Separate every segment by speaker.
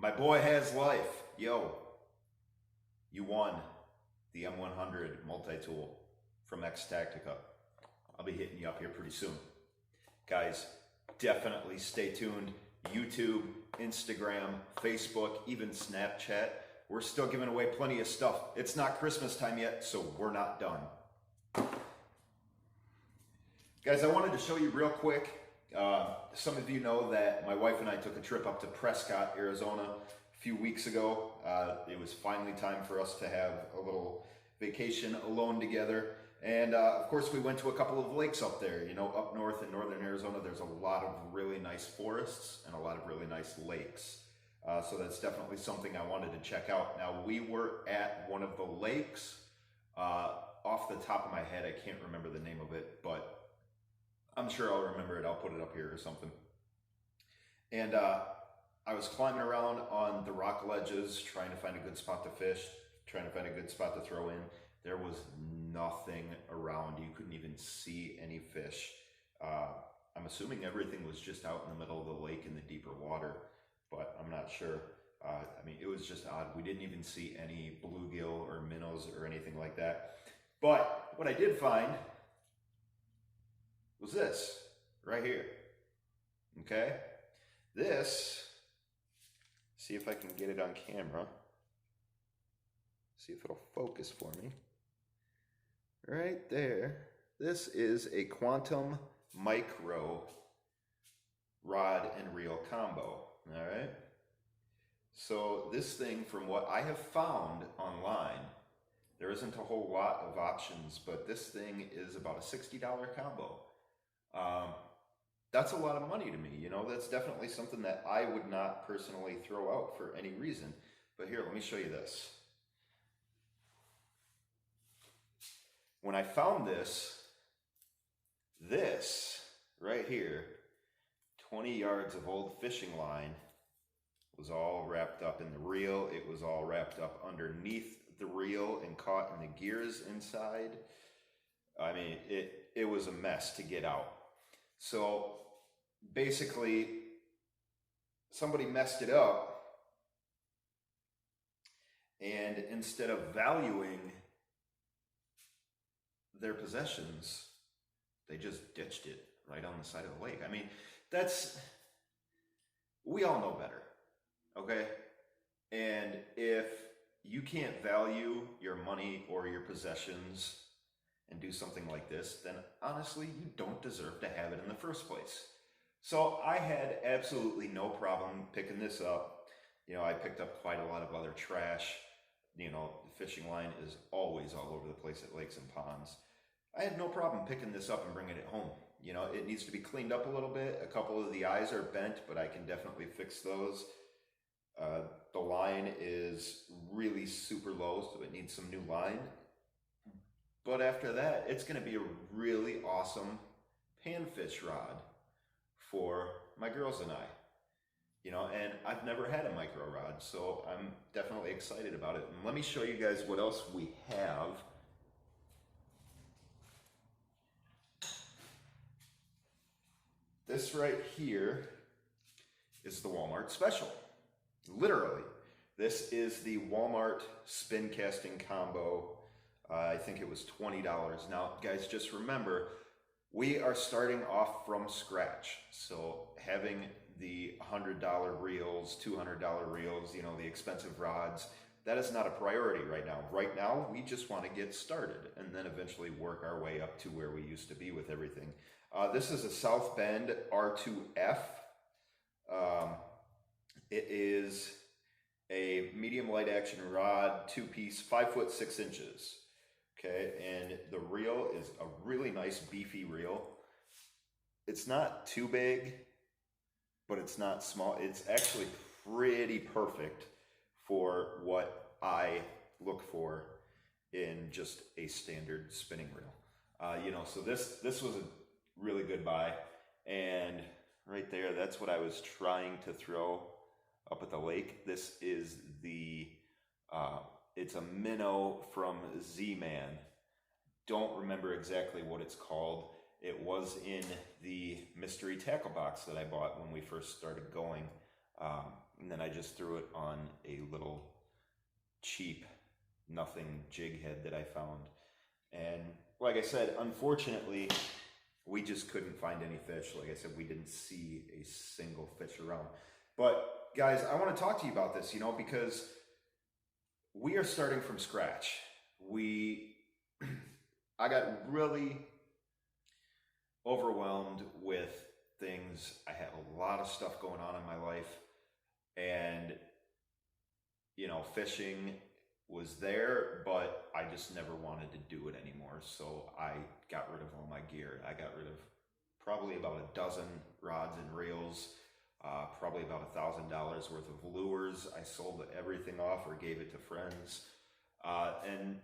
Speaker 1: My boy has life. Yo, you won the M100 multi-tool from X-Tactica. I'll be hitting you up here pretty soon. Guys, definitely stay tuned. YouTube, Instagram, Facebook, even Snapchat. We're still giving away plenty of stuff. It's not Christmas time yet, so we're not done. Guys, I wanted to show you real quick. Some of you know that my wife and I took a trip up to Prescott, Arizona a few weeks ago. It was finally time for us to have a little vacation alone together. And of course, we went to a couple of lakes up there. You know, up north in northern Arizona, there's a lot of really nice forests and a lot of really nice lakes. So that's definitely something I wanted to check out. Now, we were at one of the lakes. Off the top of my head, I can't remember the name of it, but I'm sure I'll remember it. I'll put it up here or something. And I was climbing around on the rock ledges, trying to find a good spot to fish, trying to find a good spot to throw in. There was nothing around. You couldn't even see any fish. I'm assuming everything was just out in the middle of the lake in the deeper water, but I'm not sure. I mean, it was just odd. We didn't even see any bluegill or minnows or anything like that. But what I did find was this right here. Okay, this, see if I can get it on camera, see if it'll focus for me. Right there, this is a Quantum Micro rod and reel combo. All right, so this thing, from what I have found online, there isn't a whole lot of options, but this thing is about a $60 combo. That's a lot of money to me. You know, that's definitely something that I would not personally throw out for any reason. But here, let me show you this. When I found this right here, 20 yards of old fishing line, was all wrapped up in the reel. It was all wrapped up underneath the reel and caught in the gears inside. I mean, it was a mess to get out. So basically, somebody messed it up, and instead of valuing their possessions, they just ditched it right on the side of the lake. I mean, we all know better, okay? And if you can't value your money or your possessions and do something like this, then honestly, you don't deserve to have it in the first place. So I had absolutely no problem picking this up. You know, I picked up quite a lot of other trash. You know, the fishing line is always all over the place at lakes and ponds. I had no problem picking this up and bringing it home. You know, it needs to be cleaned up a little bit. A couple of the eyes are bent, but I can definitely fix those. The line is really super low, so it needs some new line. But after that, it's going to be a really awesome panfish rod for my girls and I. You know, and I've never had a micro rod, so I'm definitely excited about it. And let me show you guys what else we have. This right here is the Walmart special. Literally, this is the Walmart spin casting combo. I think it was $20. Now, guys, just remember, we are starting off from scratch. So having the $100 reels, $200 reels, you know, the expensive rods, that is not a priority right now. Right now, we just want to get started and then eventually work our way up to where we used to be with everything. This is a South Bend R2F. It is a medium light action rod, 2-piece, 5 foot 6 inches. Okay, and the reel is a really nice beefy reel. It's not too big, but it's not small. It's actually pretty perfect for what I look for in just a standard spinning reel. You know, so this was a really good buy. And right there, that's what I was trying to throw up at the lake. This is the it's a minnow from Z-Man. Don't remember exactly what it's called. It was in the mystery tackle box that I bought when we first started going. And then I just threw it on a little cheap, nothing jig head that I found. And like I said, unfortunately, we just couldn't find any fish. Like I said, we didn't see a single fish around. But guys, I want to talk to you about this, because we are starting from scratch. I got really overwhelmed with things. I had a lot of stuff going on in my life, and fishing was there, but I just never wanted to do it anymore. So I got rid of all my gear. I got rid of probably about a dozen rods and reels, probably about $1,000 worth of lures. I sold everything off or gave it to friends. And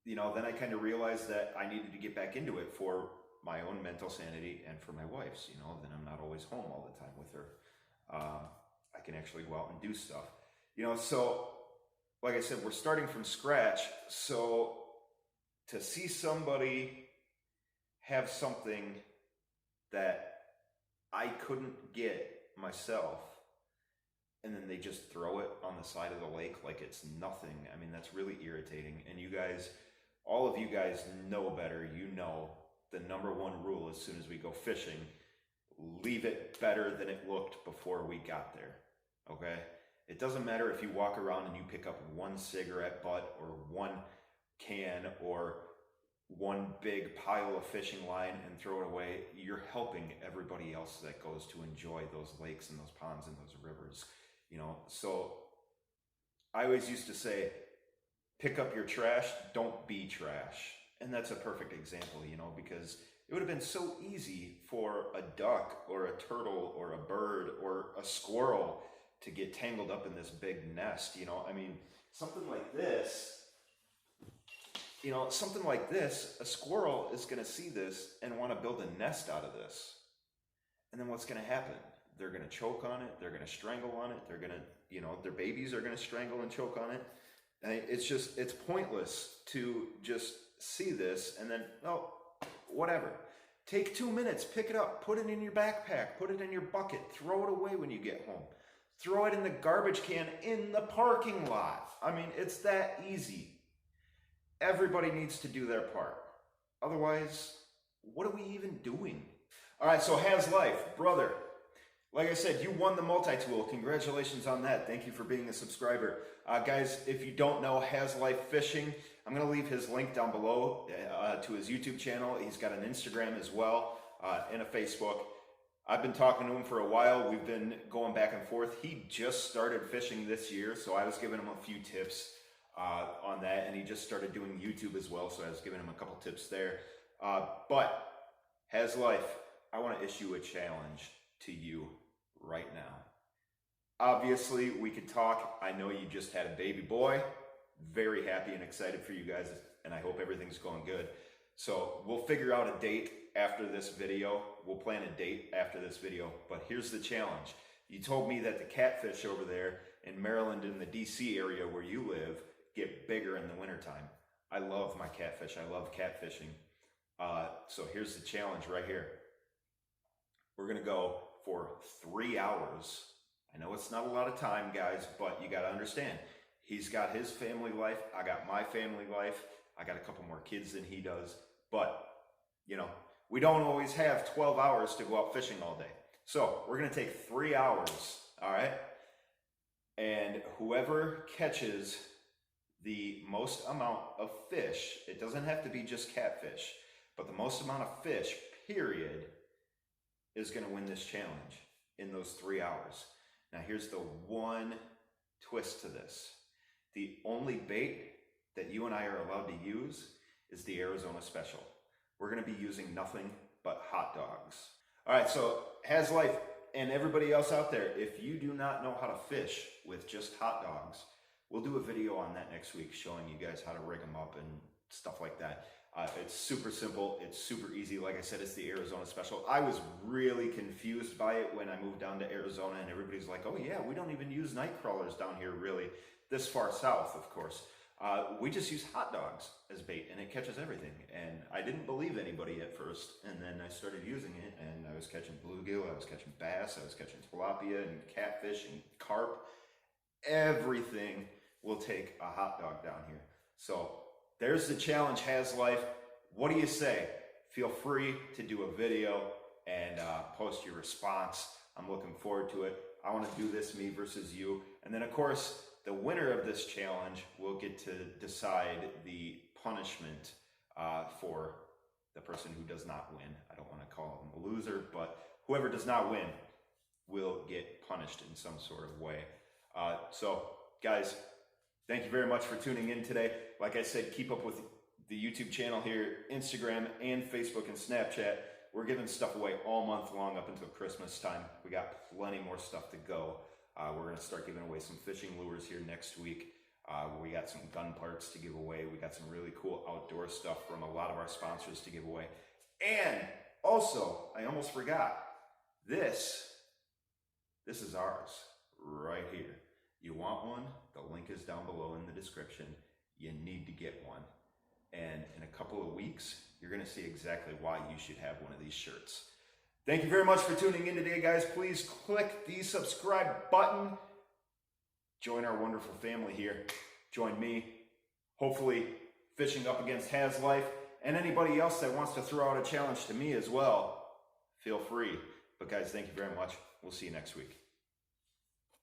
Speaker 1: then I kind of realized that I needed to get back into it for my own mental sanity and for my wife's. Then I'm not always home all the time with her. I can actually go out and do stuff. So like I said, we're starting from scratch. So to see somebody have something that I couldn't get myself, and then they just throw it on the side of the lake like it's nothing, I mean, that's really irritating. And you guys, all of you guys know better. The number one rule as soon as we go fishing, leave it better than it looked before we got there, okay? It doesn't matter if you walk around and you pick up one cigarette butt or one can or one big pile of fishing line and throw it away. You're helping everybody else that goes to enjoy those lakes and those ponds and those rivers, So I always used to say, pick up your trash, don't be trash. And that's a perfect example, because it would have been so easy for a duck or a turtle or a bird or a squirrel to get tangled up in this big nest. I mean, something like this, a squirrel is going to see this and want to build a nest out of this. And then what's going to happen? They're going to choke on it. They're going to strangle on it. They're going to, their babies are going to strangle and choke on it. And it's pointless to just see this and then, whatever. Take 2 minutes, pick it up, put it in your backpack, put it in your bucket, throw it away when you get home. Throw it in the garbage can in the parking lot. I mean, it's that easy. Everybody needs to do their part. Otherwise, what are we even doing? All right, so Has Life, brother. Like I said, you won the multi-tool. Congratulations on that. Thank you for being a subscriber. Guys, if you don't know Has Life Fishing, I'm going to leave his link down below to his YouTube channel. He's got an Instagram as well and a Facebook. I've been talking to him for a while. We've been going back and forth. He just started fishing this year, so I was giving him a few tips on that, and he just started doing YouTube as well, so I was giving him a couple tips there. But Has Life, I want to issue a challenge to you right now. Obviously, we could talk. I know you just had a baby boy. Very happy and excited for you guys, and I hope everything's going good. So we'll figure out a date after this video. We'll plan a date after this video, but here's the challenge. You told me that the catfish over there in Maryland in the DC area where you live get bigger in the wintertime. I love my catfish. I love catfishing. So here's the challenge right here. We're gonna go for 3 hours. I know it's not a lot of time, guys, but you gotta understand, he's got his family life, I got my family life, I got a couple more kids than he does, but we don't always have 12 hours to go out fishing all day. So we're gonna take 3 hours, all right? And whoever catches the most amount of fish, it doesn't have to be just catfish, but the most amount of fish, period, is gonna win this challenge in those 3 hours. Now here's the one twist to this. The only bait that you and I are allowed to use is the Arizona Special. We're gonna be using nothing but hot dogs. All right, so Has Life and everybody else out there, if you do not know how to fish with just hot dogs, we'll do a video on that next week showing you guys how to rig them up and stuff like that. It's super simple, it's super easy. Like I said, it's the Arizona Special. I was really confused by it when I moved down to Arizona, and everybody's like, oh yeah, we don't even use night crawlers down here really, this far south, of course. We just use hot dogs as bait, and it catches everything. And I didn't believe anybody at first, and then I started using it, and I was catching bluegill, I was catching bass, I was catching tilapia and catfish and carp, everything will take a hot dog down here. So there's the challenge, Has Life. What do you say? Feel free to do a video and post your response. I'm looking forward to it. I want to do this, me versus you. And then, of course, the winner of this challenge will get to decide the punishment for the person who does not win. I don't want to call them a loser, but whoever does not win will get punished in some sort of way. So, guys, thank you very much for tuning in today. Like I said, keep up with the YouTube channel here, Instagram and Facebook and Snapchat. We're giving stuff away all month long up until Christmas time. We got plenty more stuff to go. We're going to start giving away some fishing lures here next week. We got some gun parts to give away. We got some really cool outdoor stuff from a lot of our sponsors to give away. And also, I almost forgot, this is ours right here. You want one? The link is down below in the description. You need to get one. And in a couple of weeks, you're going to see exactly why you should have one of these shirts. Thank you very much for tuning in today, guys. Please click the subscribe button. Join our wonderful family here. Join me, hopefully fishing up against Has Life, and anybody else that wants to throw out a challenge to me as well, feel free. But guys, thank you very much. We'll see you next week.